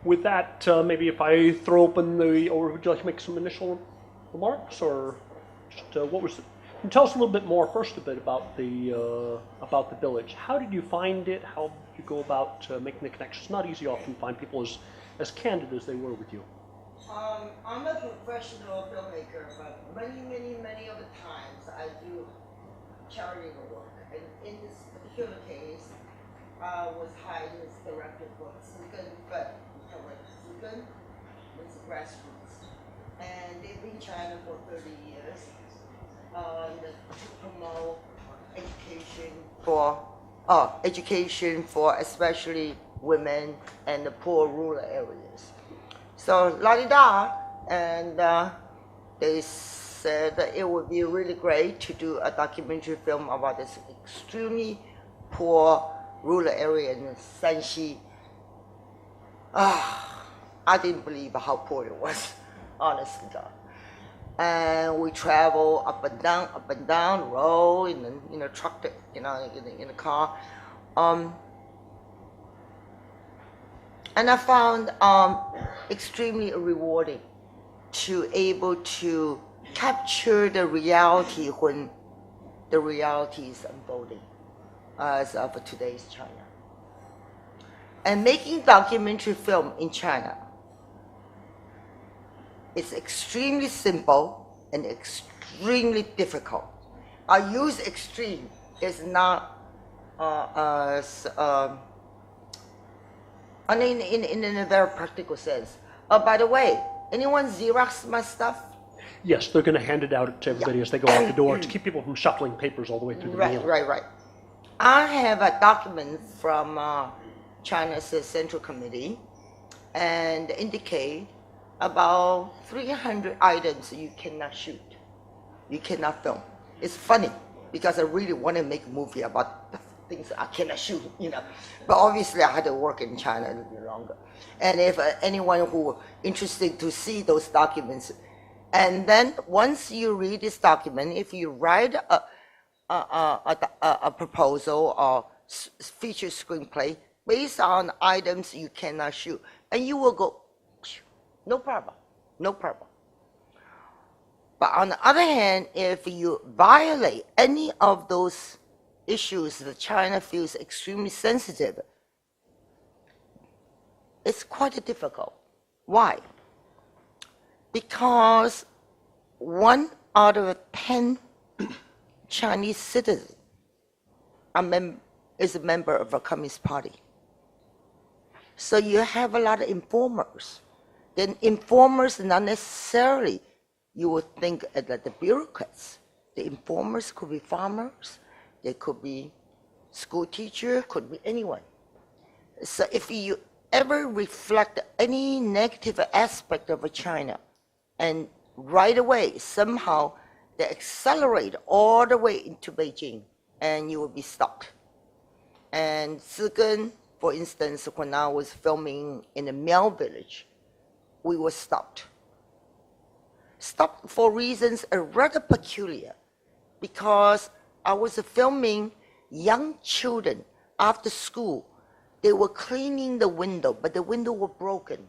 with that, maybe if I throw open the, or would you like to make some initial remarks, or just what was it? Can you tell us a little bit more first, a bit about the village. How did you find it? How did you go about making the connections? It's not easy often to find people as candid as they were with you. I'm a professional filmmaker, but many of the times I do charity work. And in this particular case, I was hired as director for Zigen, but Zigen is grassroots. And they've been in China for 30 years to promote education for especially women and the poor rural areas. So la-di-da, and they said that it would be really great to do a documentary film about this extremely poor rural area in Shanxi. I didn't believe how poor it was, honestly. And we travel up and down the road in a truck, in a car. And I found extremely rewarding to able to capture the reality when the reality is unfolding as of today's China. And making documentary film in China is extremely simple and extremely difficult. I use extreme is not in a very practical sense. By the way, anyone Xerox my stuff? Yes, they're going to hand it out to everybody as they go out the door to keep people from shuffling papers all the way through the meal. Right. I have a document from China's Central Committee and indicate about 300 items you cannot shoot, you cannot film. It's funny because I really want to make a movie about the things I cannot shoot, But obviously I had to work in China a little bit longer. And if anyone who interested to see those documents, and then once you read this document, if you write a proposal or feature screenplay based on items you cannot shoot, and you will go, no problem. But on the other hand, if you violate any of those issues that China feels extremely sensitive, it's quite difficult. Why? Because 1 out of 10 Chinese citizens is a member of a Communist Party. So you have a lot of informers. Then informers, not necessarily, you would think that the bureaucrats. The informers could be farmers, they could be school teacher, could be anyone. So if you ever reflect any negative aspect of China, and right away, somehow, they accelerate all the way into Beijing, and you will be stopped. And Zigen, for instance, when I was filming in the Miao village, we were stopped. Stopped for reasons rather peculiar, because I was filming young children after school. They were cleaning the window, but the window was broken.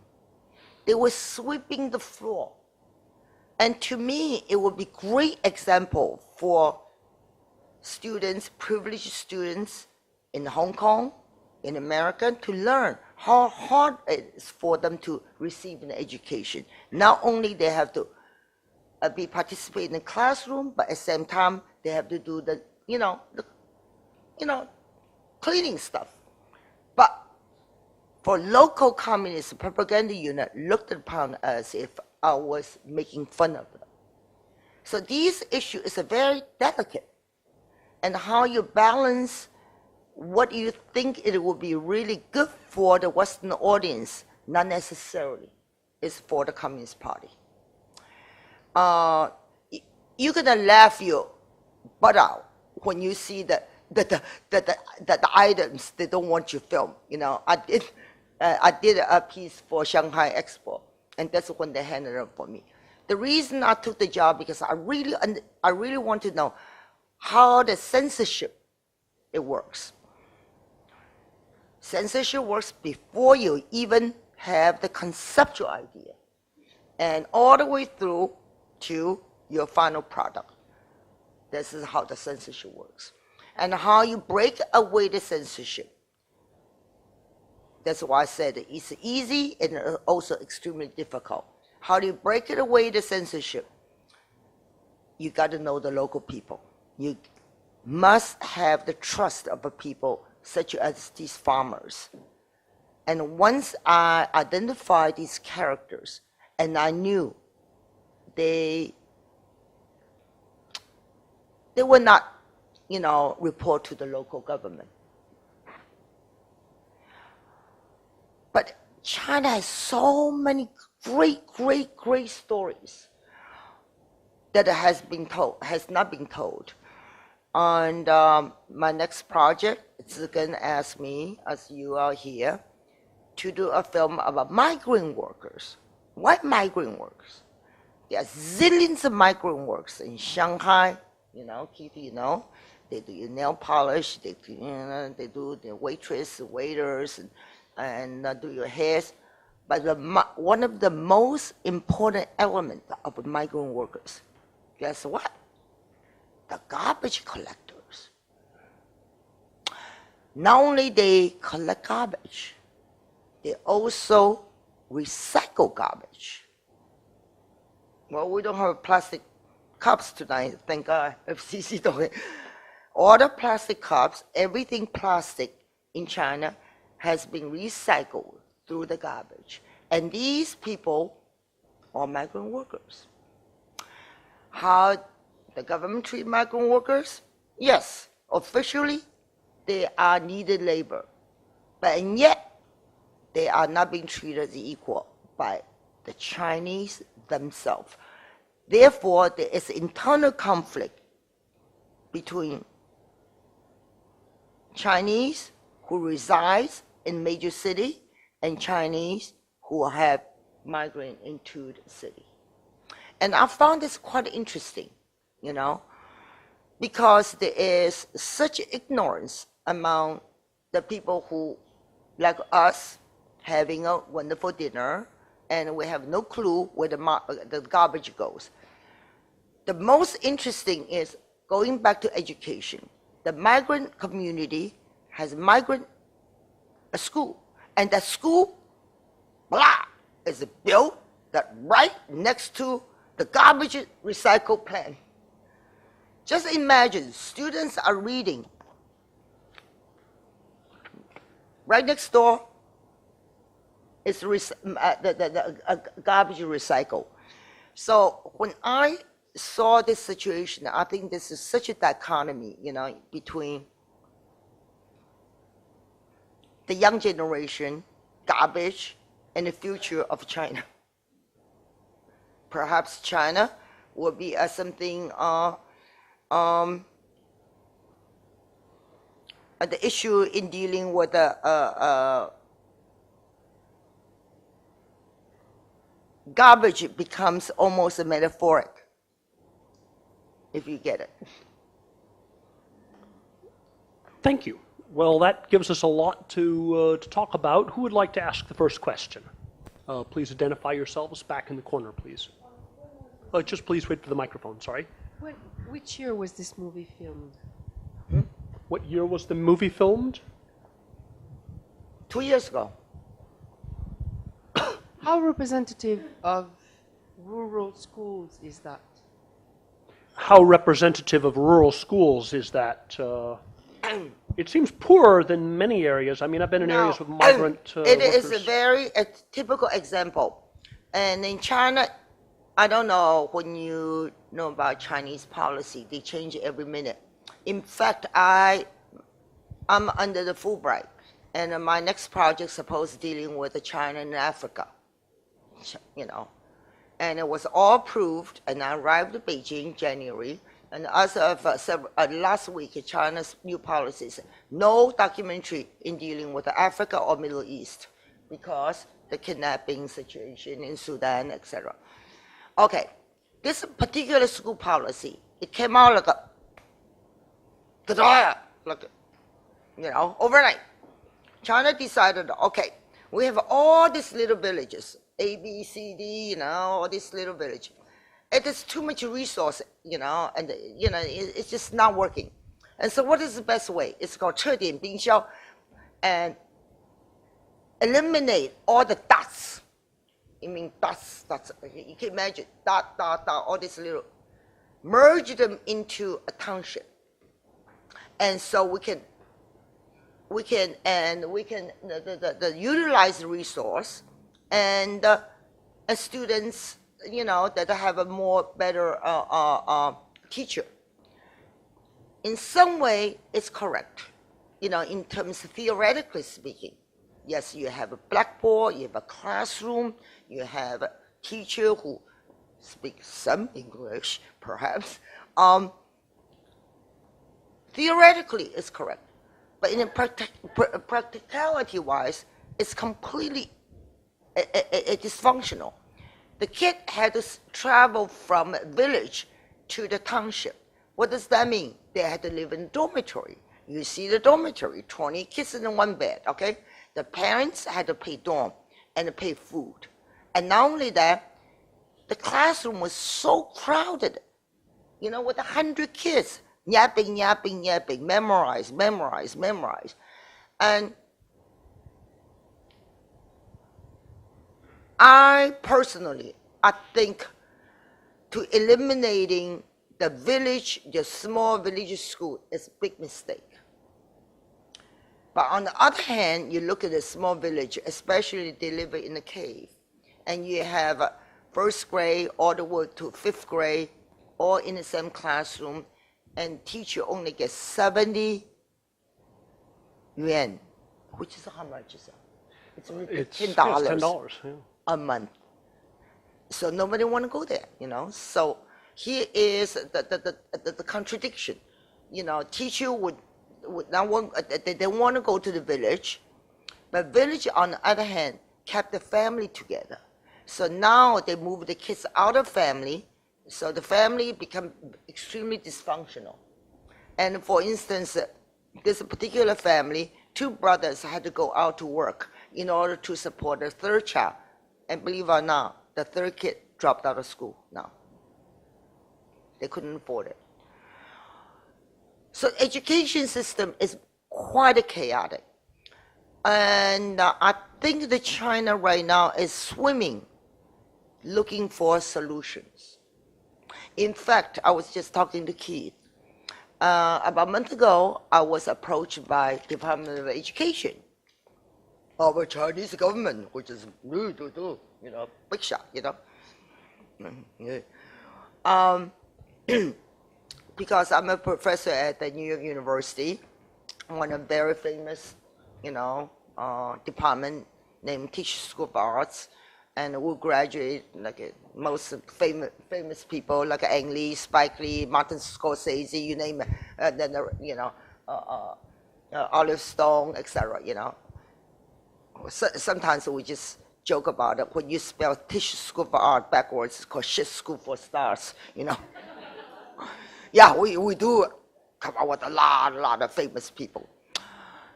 They were sweeping the floor. And to me, it would be a great example for students, privileged students in Hong Kong, in America, to learn how hard it is for them to receive an education. Not only they have to be participate in the classroom, but at the same time they have to do the cleaning stuff. But for local communist propaganda unit, looked upon as if I was making fun of them. So this issue is very delicate, and how you balance what you think it would be really good for the Western audience, not necessarily is for the Communist Party. You're gonna laugh your butt out when you see the items they don't want you to film. I did a piece for Shanghai Expo, and that's when they handed it up for me. The reason I took the job because I really want to know how the censorship it works. Censorship works before you even have the conceptual idea, and all the way through to your final product. This is how the censorship works. And how you break away the censorship. That's why I said it's easy and also extremely difficult. How do you break it away, the censorship? You got to know the local people. You must have the trust of the people, such as these farmers. And once I identified these characters, and I knew they would not, report to the local government. But China has so many great stories that has not been told. And my next project is going to ask me, as you are here, to do a film about migrant workers. White migrant workers. There are zillions of migrant workers in Shanghai. Keith, they do nail polish, they do the waitress, waiters, and do your hairs. But one of the most important elements of migrant workers, guess what? The garbage collectors. Not only they collect garbage, they also recycle garbage. Well, we don't have plastic cups tonight, thank God. FCC don't. All the plastic cups, everything plastic in China has been recycled through the garbage. And these people are migrant workers. How the government treat migrant workers? Yes, officially, they are needed labor. But and yet, they are not being treated as equal by the Chinese themselves. Therefore, there is internal conflict between Chinese who resides in major city and Chinese who have migrated into the city. And I found this quite interesting, because there is such ignorance among the people who, like us, having a wonderful dinner, and we have no clue where the garbage goes. The most interesting is going back to education. The migrant community has a school, and that school, is built right next to the garbage recycle plant. Just imagine, students are reading. Right next door is the garbage recycle. So when I saw this situation, I think this is such a dichotomy, between the young generation, garbage, and the future of China. Perhaps China will be something, the issue in dealing with garbage becomes almost a metaphoric, if you get it. Thank you. Well, that gives us a lot to talk about. Who would like to ask the first question? Please identify yourselves back in the corner, please. Just please wait for the microphone, sorry. Which year was this movie filmed? What year was the movie filmed? 2 years ago. How representative of rural schools is that? How representative of rural schools is that? It seems poorer than many areas. I mean, I've been in areas with migrant It workers. is a typical example. And in China, I don't know when you know about Chinese policy, they change every minute. In fact, I'm under the Fulbright, and my next project is supposed dealing with China and Africa, And it was all approved, and I arrived in Beijing in January. And as of last week, China's new policy said no documentary in dealing with Africa or Middle East because the kidnapping situation in Sudan, etc. Okay, this particular school policy, it came out like overnight. China decided, okay, We have all these little villages, A, B, C, D, all these little villages. It is too much resource, and it's just not working. And so what is the best way? It's called 彻点冰消, and eliminate all the dots. You mean dots. You can imagine dot, all these little, merge them into a township. And so we can utilize the resource, and students, that have a more better teacher. In some way, it's correct, in terms of theoretically speaking. Yes, you have a blackboard, you have a classroom, you have a teacher who speaks some English, perhaps. Theoretically, it's correct. But in practicality-wise, it's completely dysfunctional. The kid had to travel from a village to the township. What does that mean? They had to live in a dormitory. You see the dormitory, 20 kids in one bed, okay? The parents had to pay dorm and pay food. And not only that, the classroom was so crowded, with 100 kids, yapping, memorize. And I personally, I think to eliminating the small village school is a big mistake. But on the other hand, you look at a small village, especially they live in a cave, and you have first grade all the way to fifth grade, all in the same classroom, and teacher only gets 70 yuan, which is how much is it? It's $10, $10, yeah. A month. So nobody want to go there, So here is the contradiction. Teacher would not want, they don't want to go to the village, but village, on the other hand, kept the family together. So now they move the kids out of family, so the family become extremely dysfunctional. And for instance, this particular family, 2 brothers had to go out to work in order to support their 3rd child. And believe it or not, the 3rd kid dropped out of school now. They couldn't afford it. So education system is quite chaotic. And I think that China right now is swimming, looking for solutions. In fact, I was just talking to Keith. About a month ago, I was approached by Department of Education of a Chinese government, which is, big shot, because I'm a professor at the New York University, one of very famous, department named Teaching School of Arts, and we graduate like most famous people like Ang Lee, Spike Lee, Martin Scorsese, you name it, Olive Stone, etc. So, sometimes we just joke about it. When you spell Teaching School of Art backwards, it's called Shit School for Stars, Yeah, we do come out with a lot of famous people.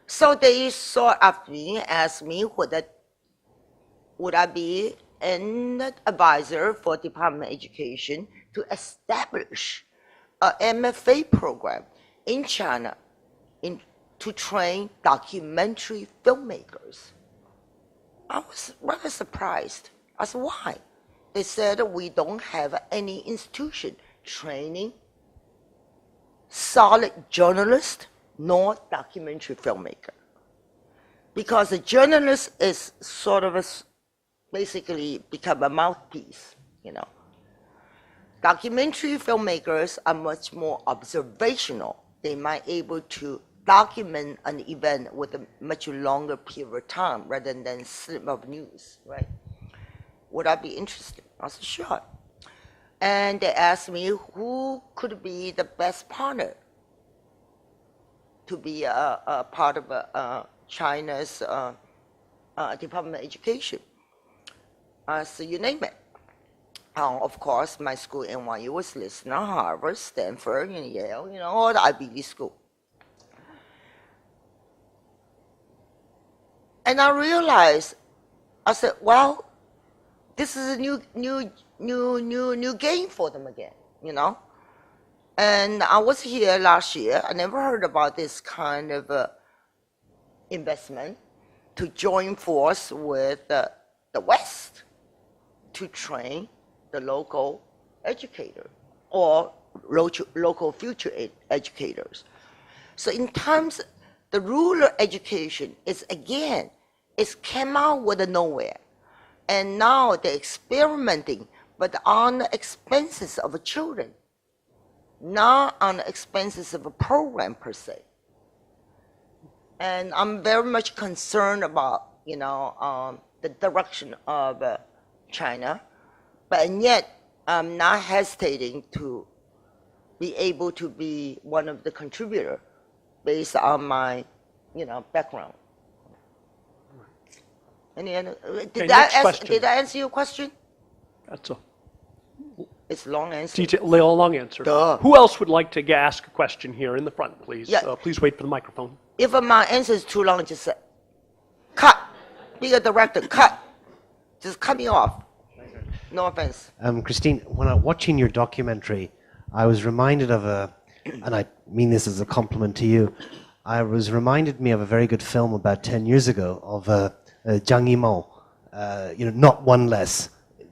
So they sought after me, asked me whether would I be an advisor for Department of Education to establish a MFA program in China to train documentary filmmakers. I was rather surprised. I said, why? They said we don't have any institution training solid journalist nor documentary filmmaker. Because a journalist is sort of basically become a mouthpiece, Documentary filmmakers are much more observational. They might be able to document an event with a much longer period of time rather than slip of news, right? Would I be interested? I said, sure. And they asked me who could be the best partner to be a part of China's Department of Education. So you name it. Of course, my school, NYU, was listed on Harvard, Stanford, and Yale, all the Ivy League school. And I realized I said, well, this is a new game for them again, you know. And I was here last year. I never heard about this kind of investment to join force with the West to train the local educator or local future educators. So in terms, the rural education is again, it came out with nowhere. And now they're experimenting, but on the expenses of the children, not on the expenses of a program per se. And I'm very much concerned about, you know, the direction of China, but and yet I'm not hesitating to be able to be one of the contributors based on my, you know, background. Any other? Did I answer your question? That's a It's a long answer. long answer. Duh. Who else would like to ask a question here in the front, please? Yeah. Please wait for the microphone. If my answer is too long, just say, cut. Be a director, cut. Just cut me off. No offense. Christine, when I was watching your documentary, I was reminded of and I mean this as a compliment to you, reminded me of a very good film about 10 years ago of Zhang Yimou, you know, Not One Less.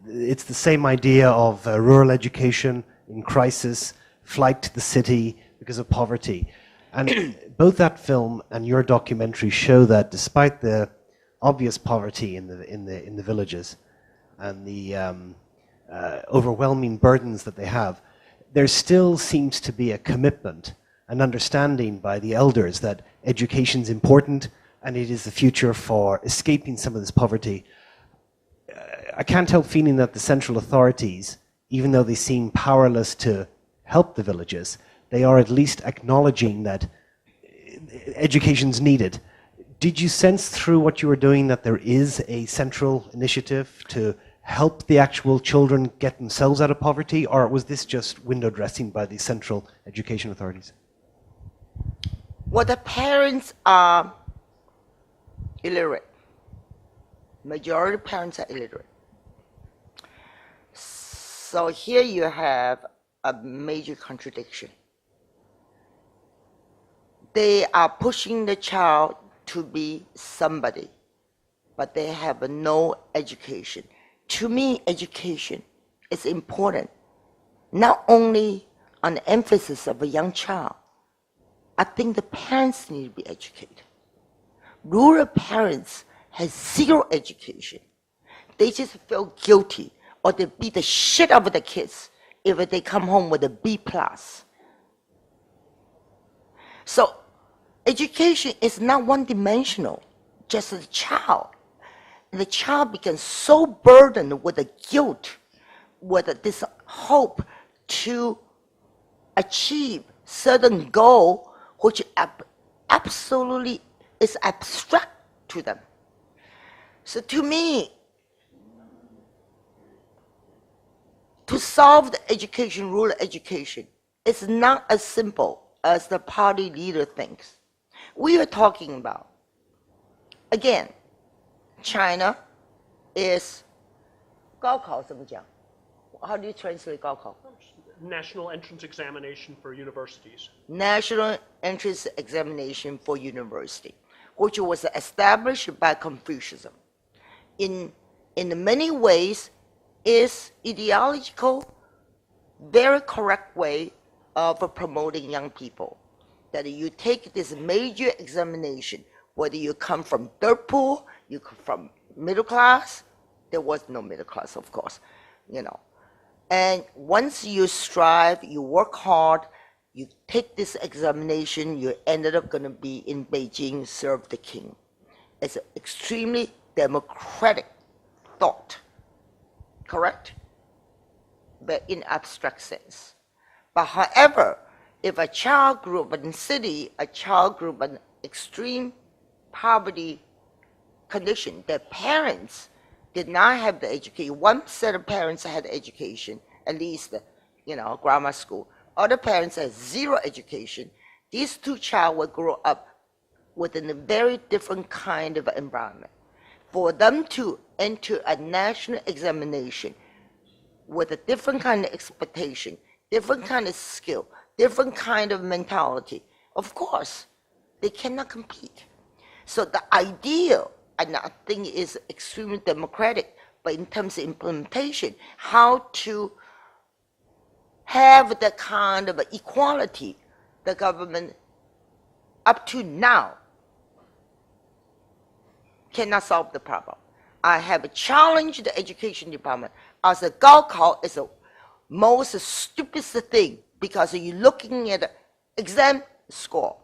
It's the same idea of rural education in crisis, flight to the city because of poverty. And both that film and your documentary show that despite the obvious poverty in the villages and the overwhelming burdens that they have, there still seems to be a commitment, an understanding by the elders that education is important and it is the future for escaping some of this poverty. I can't help feeling that the central authorities, even though they seem powerless to help the villages, they are at least acknowledging that education's needed. Did you sense through what you were doing that there is a central initiative to help the actual children get themselves out of poverty, or was this just window dressing by the central education authorities? Well, the parents are illiterate. Majority of parents are illiterate. So here you have a major contradiction. They are pushing the child to be somebody, but they have no education. To me, education is important, not only on the emphasis of a young child. I think the parents need to be educated. Rural parents have zero education. They just feel guilty, or they beat the shit out of the kids if they come home with a B+. So education is not one-dimensional, just a child. The child becomes so burdened with the guilt, with this hope to achieve certain goal, which absolutely is abstract to them. So to me, to solve the education, rural education, it's not as simple as the party leader thinks. We are talking about, again, China is 高考怎么讲? How do you translate 高考? National entrance examination for universities. National entrance examination for university, which was established by Confucianism. In many ways, is ideological, very correct way of promoting young people. That you take this major examination, whether you come from dirt poor, you come from middle class. There was no middle class, of course, you know. And once you strive, you work hard, you take this examination, you ended up going to be in Beijing, serve the king. It's an extremely democratic thought, correct? But in abstract sense. But however, if a child grew up in the city, a child grew up in extreme poverty condition, their parents did not have the education. One set of parents had education, at least, you know, grammar school. Other parents had zero education. These two children would grow up within a very different kind of environment. for them to enter a national examination with a different kind of expectation, different kind of skill, different kind of mentality, of course, they cannot compete. So the idea, and I think is extremely democratic, but in terms of implementation, how to have the kind of equality the government up to now cannot solve the problem. I have challenged the education department as a Gaokao is the most stupidest thing because you're looking at the exam score.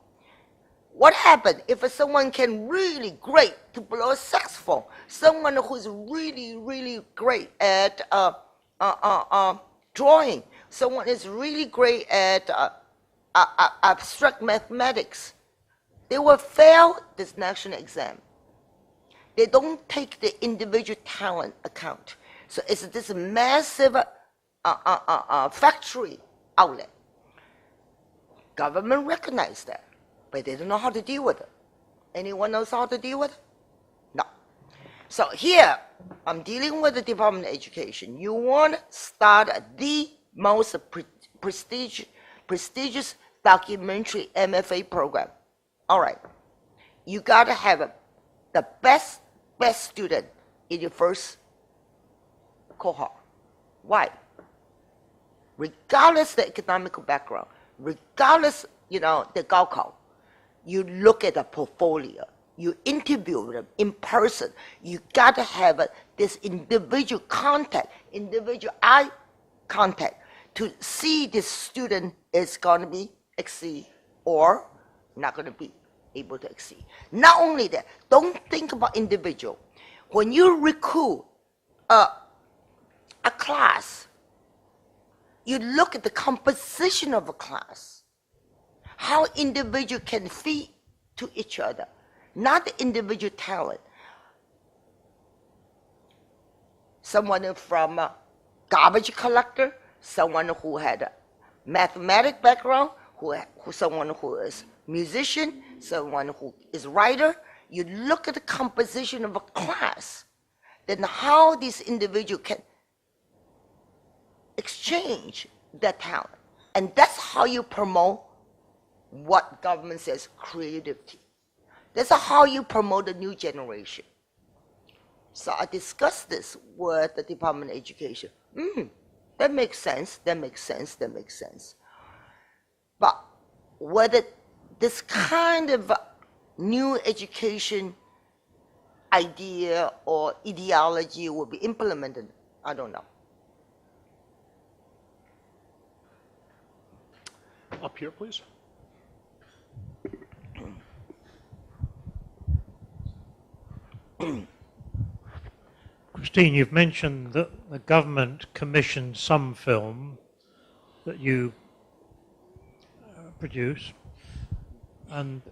What happens if someone can really great to blow a saxophone, someone who's really, really great at drawing, someone is really great at abstract mathematics, they will fail this national exam. They don't take the individual talent account. So it's this massive factory outlet. Government recognize that, but they don't know how to deal with it. Anyone knows how to deal with it? No. So here, I'm dealing with the Department of Education. You want to start the most prestigious documentary MFA program. All right. You got to have the best student in your first cohort. Why? Regardless the economic background, regardless, the Gaokao, you look at the portfolio, you interview them in person. You got to have this individual contact, individual eye contact to see this student is going to be exceed or not going to be able to exceed. Not only that, don't think about individual. When you recruit a class, you look at the composition of a class, how individual can feed to each other, not the individual talent. Someone from a garbage collector, someone who had a mathematic background, someone who is musician, someone who is writer. You look at the composition of a class, then how this individual can exchange that talent. And that's how you promote what government says, creativity. That's how you promote the new generation. So I discussed this with the Department of Education. That makes sense, that makes sense, that makes sense. But whether this kind of new education idea or ideology will be implemented, I don't know. Up here, please. Christine, you've mentioned that the government commissioned some film that you produce, and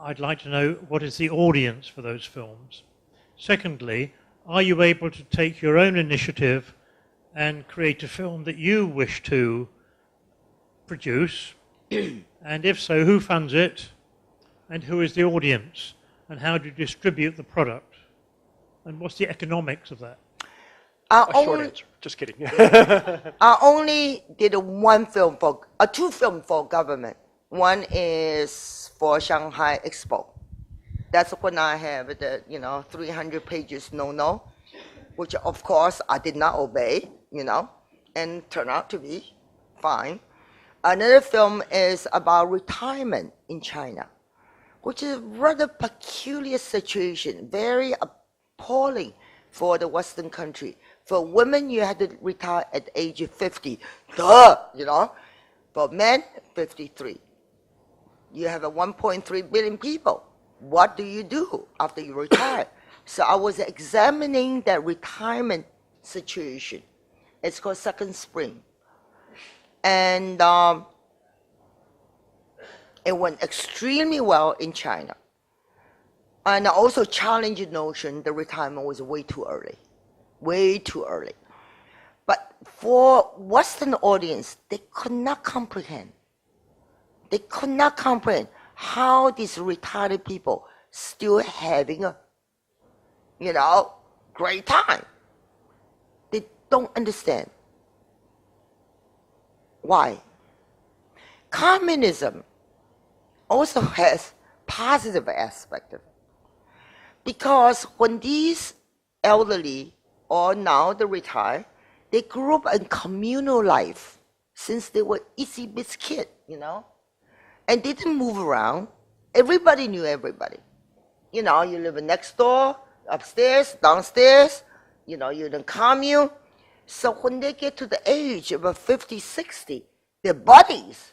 I'd like to know what is the audience for those films. Secondly, are you able to take your own initiative and create a film that you wish to produce? And if so, who funds it? And who is the audience? And how do you distribute the product? And what's the economics of that? A short answer. Just kidding. I only did two films for government. One is for Shanghai Expo. That's when I have the 300 pages no, which of course I did not obey, and turned out to be fine. Another film is about retirement in China, which is a rather peculiar situation, very appalling for the Western country. For women, you had to retire at the age of 50. For men, 53. You have 1.3 billion people. What do you do after you retire? So I was examining that retirement situation. It's called Second Spring. And it went extremely well in China. And I also challenged the notion that retirement was way too early. Way too early. But for Western audience, they could not comprehend. They could not comprehend how these retired people still having you know, great time. They don't understand. Why? Communism also has positive aspect of it. Because when these elderly or now the retired, they grew up in communal life since they were itsy bitsy kid, you know, and they didn't move around. Everybody knew everybody. You know, you live next door, upstairs, downstairs, you know, you're in a commune. So when they get to the age of 50, 60, their buddies,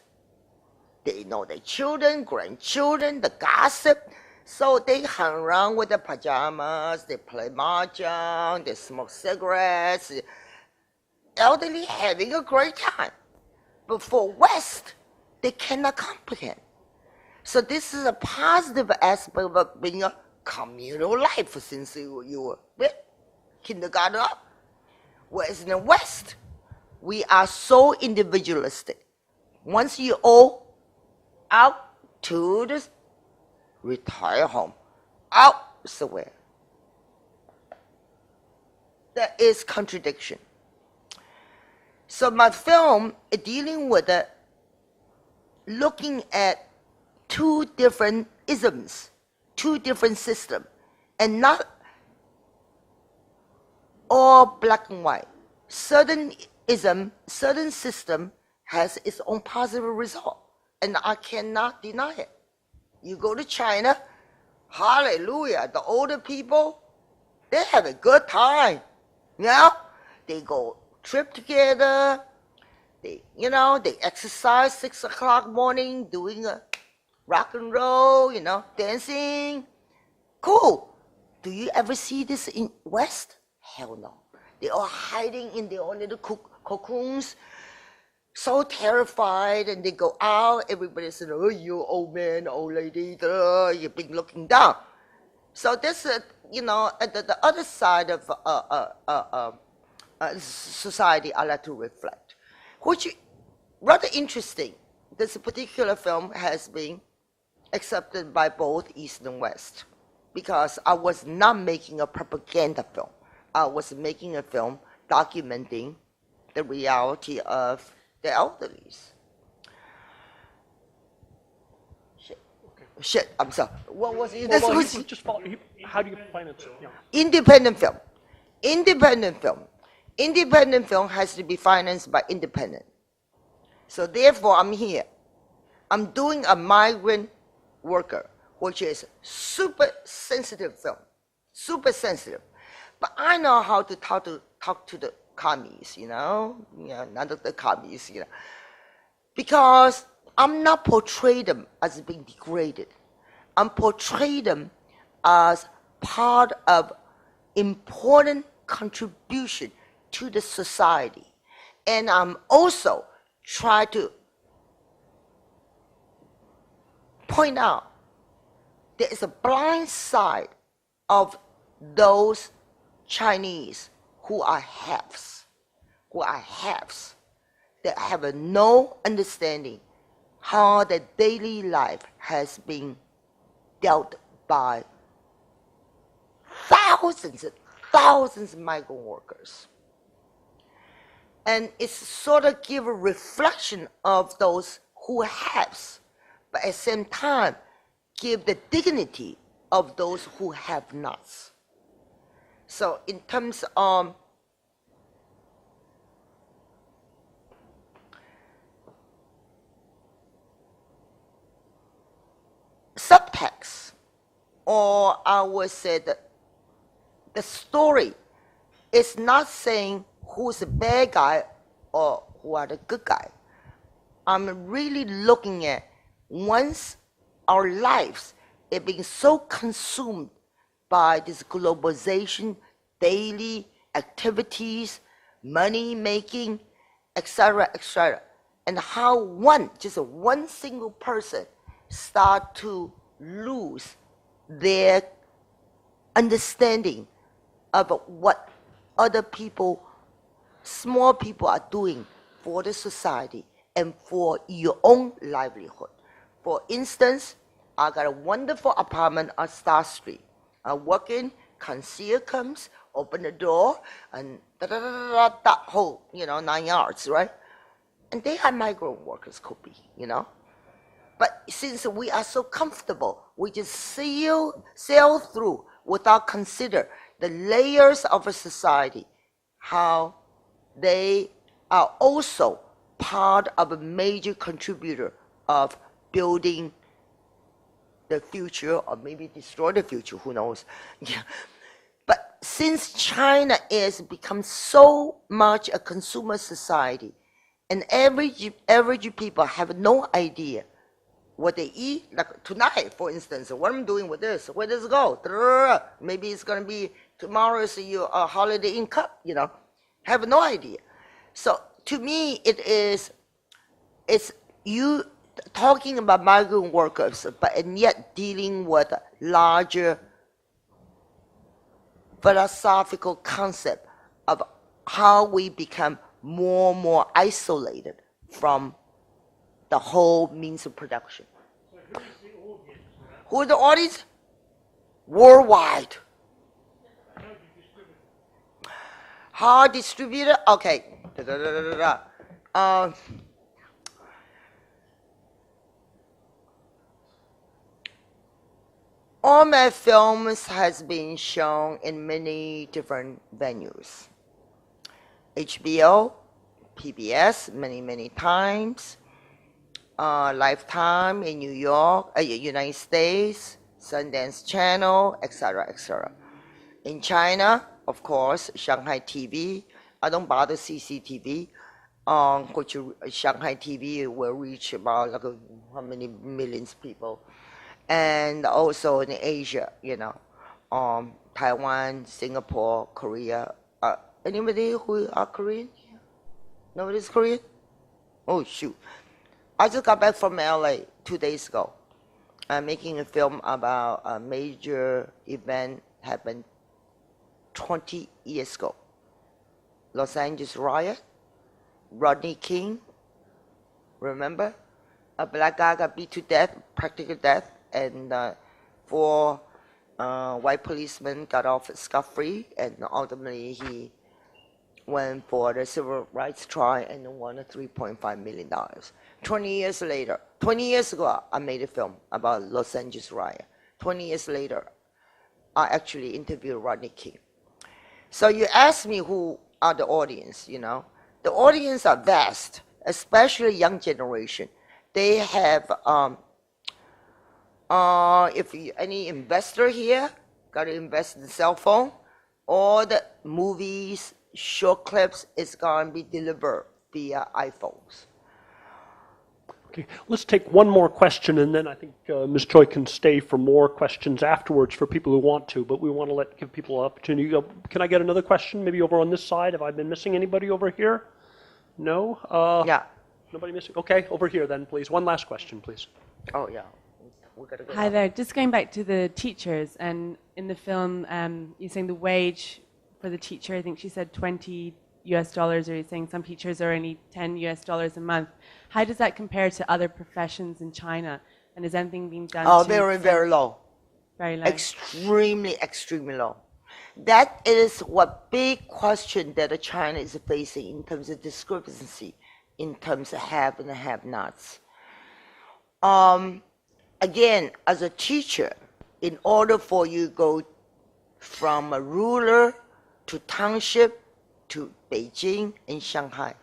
they know their children, grandchildren, the gossip. So they hang around with their pajamas, they play mahjong, they smoke cigarettes. Elderly having a great time. But for West, they cannot comprehend. So this is a positive aspect of being a communal life since you were kindergarten up. Whereas in the West, we are so individualistic. Once you all out to the retire home, out somewhere. There is contradiction. So my film is dealing with looking at two different isms, two different systems, and not all black and white. Certain ism, certain system has its own positive result, and I cannot deny it. You go to China, hallelujah, the older people, they have a good time. You know, they go trip together, they exercise 6 o'clock morning, doing a rock and roll, dancing. Cool. Do you ever see this in West? Hell no. They're all hiding in their own little cocoons, so terrified, and they go out. Everybody says, "Oh, you old man, old lady, you've been looking down." So this, at the other side of society, I like to reflect, which is rather interesting. This particular film has been accepted by both East and West, because I was not making a propaganda film. I was making a film documenting the reality of the elderlies. Shit, I'm sorry. What was it? Well, how do you plan it? Yeah. Independent film. Independent film has to be financed by independent. So therefore, I'm here. I'm doing a migrant worker, which is super sensitive film. Super sensitive. But I know how to talk to the commies, none of the commies, because I'm not portray them as being degraded. I'm portray them as part of important contribution to the society. And I'm also try to point out there is a blind side of those Chinese who are haves, that have no understanding how their daily life has been dealt by thousands and thousands of migrant workers. And it's sort of give a reflection of those who haves, but at the same time give the dignity of those who have nots. So in terms of subtext, or I would say that the story is not saying who's the bad guy or who are the good guy. I'm really looking at once our lives are being so consumed by this globalization, daily activities, money making, etc., and how just one single person start to lose their understanding of what other people, small people, are doing for the society and for your own livelihood. For instance, I got a wonderful apartment on Star Street. I'm working, concierge comes, open the door, and that whole, 9 yards, right? And they are migrant workers, could be, But since we are so comfortable, we just sail through without consider the layers of a society, how they are also part of a major contributor of building the future, or maybe destroy the future, who knows. Yeah. But since China is become so much a consumer society, and average people have no idea what they eat. Like tonight, for instance, what I'm doing with this, where does it go? Maybe it's going to be tomorrow is your holiday Inn cup, have no idea. So to me, it's you talking about migrant workers, and yet dealing with larger philosophical concept of how we become more and more isolated from the whole means of production. Who is the audience? Worldwide. How distributed? Okay. All my films has been shown in many different venues. HBO, PBS, many times. Lifetime in New York, United States, Sundance Channel, etc. In China, of course, Shanghai TV. I don't bother CCTV, which Shanghai TV will reach about how many millions people. And also in Asia, Taiwan, Singapore, Korea. Anybody who are Korean? Nobody's Korean? Oh, shoot. I just got back from LA 2 days ago. I'm making a film about a major event happened 20 years ago. Los Angeles riot, Rodney King, remember? A black guy got beat to death, practical death, and 4 white policemen got off scot-free, and ultimately he went for the civil rights trial and won $3.5 million. 20 years later, 20 years ago, I made a film about Los Angeles riot. 20 years later, I actually interviewed Rodney King. So you ask me who are the audience, The audience are vast, especially young generation. They have, any investor here, got to invest in cell phone, all the movies, short clips is going to be delivered via iPhones. Okay, let's take one more question, and then I think Ms. Choi can stay for more questions afterwards for people who want to, but we want to give people an opportunity. Can I get another question, maybe over on this side? Have I been missing anybody over here? No? Yeah. Nobody missing? Okay, over here then, please. One last question, please. Oh, yeah. We gotta go Hi there. Just going back to the teachers, and in the film, you're saying the wage for the teacher, I think she said $20, or you're saying some teachers are only $10 a month. How does that compare to other professions in China? And is anything being done? Oh, very low. Very low. Extremely low. That is what big question that China is facing in terms of discrepancy, in terms of have and have-nots. Again, as a teacher, in order for you to go from a rural to township to Beijing and Shanghai,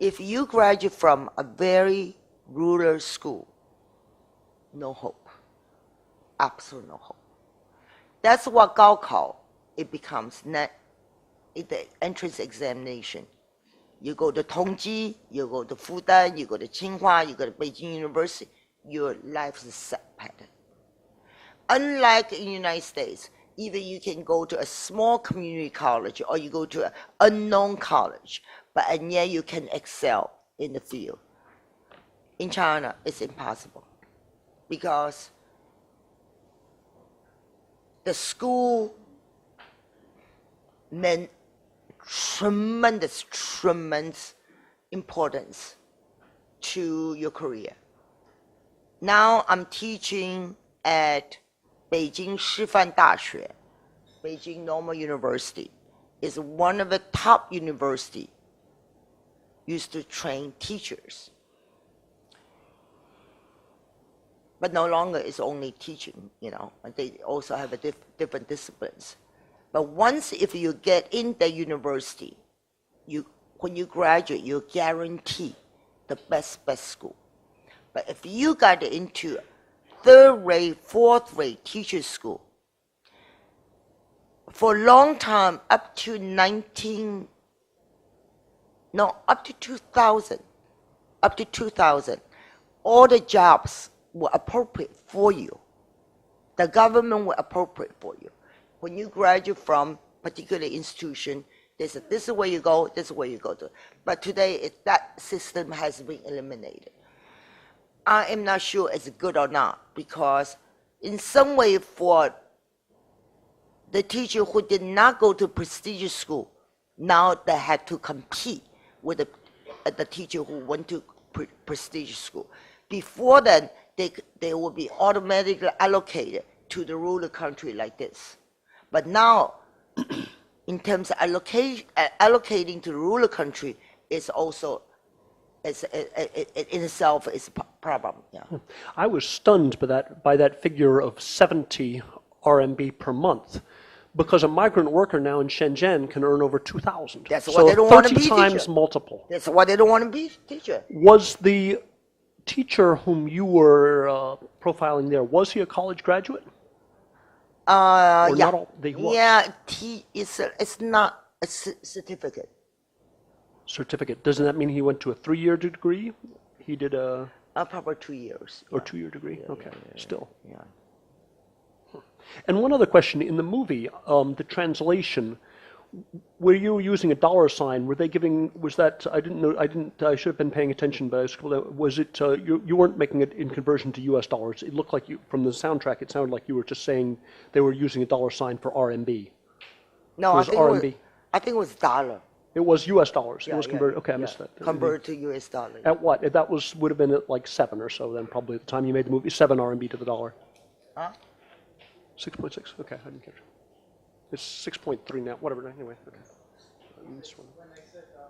if you graduate from a very rural school, no hope. Absolute no hope. That's what Gaokao, it becomes the entrance examination. You go to Tongji, you go to Fudan, you go to Tsinghua, you go to Beijing University, your life is set pattern. Unlike in the United States, either you can go to a small community college or you go to an unknown college, and yet you can excel in the field. In China, it's impossible because the school meant tremendous importance to your career. Now I'm teaching at Beijing 师范大学 Beijing Normal University is one of the top university used to train teachers. But no longer is only teaching, and they also have different disciplines. But once if you get in the university, when you graduate, you guarantee the best school. But if you got into third-rate, fourth-rate teacher school, for a long time, up to 2000, all the jobs were appropriate for you. The government will appropriate for you. When you graduate from particular institution, they said, this is where you go, this is where you go to. But today, that system has been eliminated. I am not sure it's good or not, because in some way for the teacher who did not go to prestigious school, now they had to compete with the teacher who went to prestigious school. Before then, they would be automatically allocated to the rural country like this. But now, in terms of allocating to the rural country, it's also, in itself, is a problem. Yeah. I was stunned by that figure of 70 RMB per month, because a migrant worker now in Shenzhen can earn over 2,000. That's why they don't want to be 30 times teacher. multiple. That's why they don't want to be teacher. Was the teacher whom you were profiling there, was he a college graduate? Or Yeah. not all, they was. Yeah, it's not a certificate. Certificate. Doesn't that mean he went to a 3-year degree? He did a... Probably 2 years. Or 2-year degree? Okay, still. Yeah. And one other question, in the movie, the translation, were you using a dollar sign? Were they giving, was that, I should have been paying attention, but was it, you weren't making it in conversion to US dollars. It looked like you, from the soundtrack, it sounded like you were just saying they were using a dollar sign for RMB. No, I think RMB. I think it was dollar. It was US dollars. Yeah, it was converted, okay, I missed that. Converted to US dollar. At what? That would have been at like 7 or so then, probably at the time you made the movie, 7 RMB to the dollar. Huh? 6.6? Okay, I didn't catch it. It's 6.3 now, whatever, anyway, okay. This one. When they said, the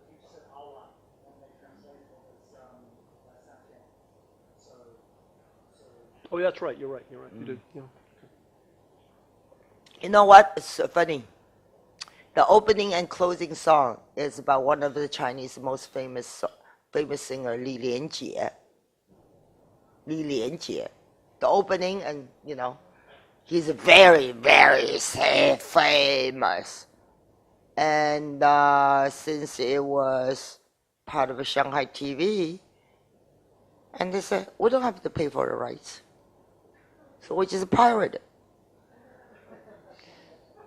teacher said Allah, and they translated it as Satya. So. Oh, yeah, that's right, you're right, you did, yeah. You know what? It's so funny. The opening and closing song is about one of the Chinese most famous singer, Li Lianjie. Li Lianjie. The opening, and he's very, very famous. And since it was part of a Shanghai TV, and they said, we don't have to pay for the rights. So we just pirate it.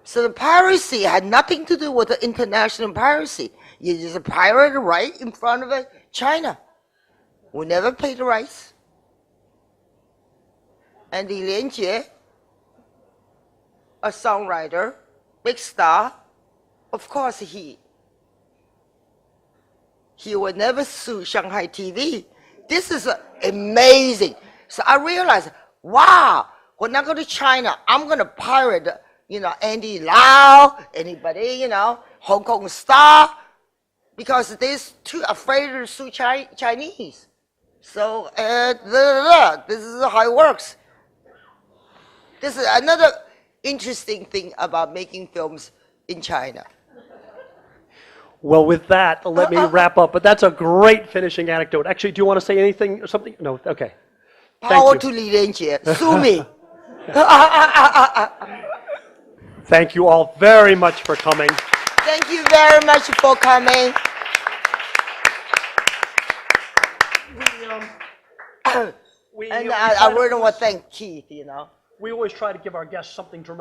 So the piracy had nothing to do with the international piracy. You just pirate it right in front of China. We never paid the rights. And Li Lianjie, a songwriter, big star, of course he would never sue Shanghai TV. This is amazing. So I realized, wow, when I go to China, I'm going to pirate, Andy Lau, anybody, Hong Kong star, because they're too afraid to sue Chinese. So this is how it works. This is another interesting thing about making films in China. Well, with that, let me wrap up, but that's a great finishing anecdote. Actually, do you want to say anything or something? No, okay. Power to Li Lianjie, sue me. Thank you all very much for coming. Thank you very much for coming. We And I really want to thank Keith, We always try to give our guests something dramatic.